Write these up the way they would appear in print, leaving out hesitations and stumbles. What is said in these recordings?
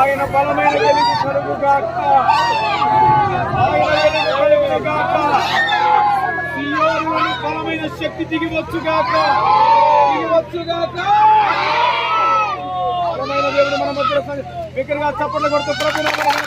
ఆయన బలమైన వెలుగు కలుగుగాక, ఆయన వెలుగు కలుగుగాక, సియోనులోని బలమైన శక్తి దిగివచ్చుగాక, దిగివచ్చుగాక. బలమైన దేవుడు మన మధ్యలో బిగ్గరగా చప్పట్లు కొడుతూ ప్రభువుని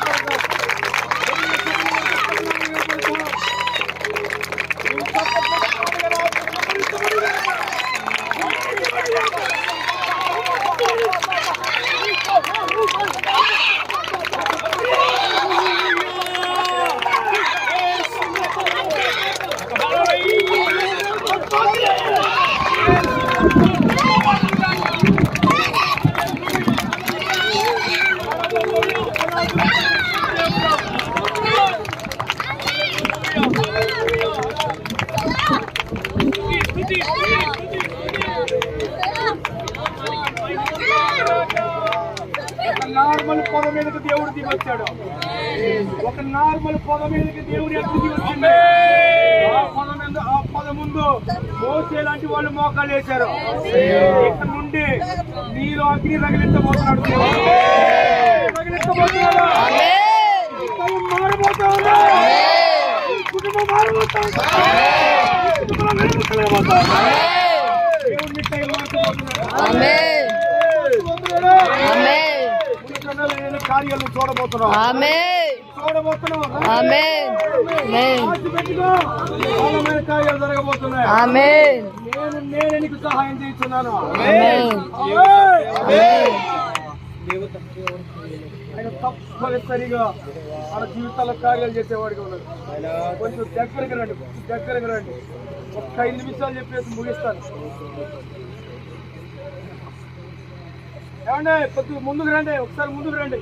నార్మల్ పొద మీదకి దేవుడు దిగొచ్చాడు. ఒక నార్మల్ పొద మీదకి దేవుడు ఎప్పుడు దిగొచ్చింది? ఆ పొద ముందు మోసే లాంటి వాళ్ళు మోకాలు వేశారు. ఇక్కడ నుండి నీరు అగ్ని రగిలించబోతున్నాడు, రగిలించబోతున్నాడు. మారిపోతా ఉంది, కుటుంబం మారిపోతా ఉంది, దేవుడిని టైం మార్చబోతున్నాడు. కార్యాలను చూడబోతున్నాం, చూడబోతున్నాం. బలమైన కార్యాలు జరగబోతున్నాయి. నేను నీకు సహాయం చేస్తున్నాను. ఆయన తప్పనిసరిగా మన జీవితాల కార్యాలు చేసేవాడిగా ఉన్నాడు. కొంచెం దగ్గరికి రండి, దగ్గరికి రండి. ఒక 5 నిమిషాలు చెప్పేసి ముగిస్తాను. ఏమండి కొద్దిగా ముందుకు రండి, ఒకసారి ముందుకు రండి,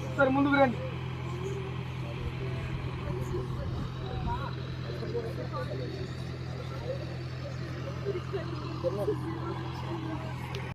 ఒకసారి ముందుకు రండి.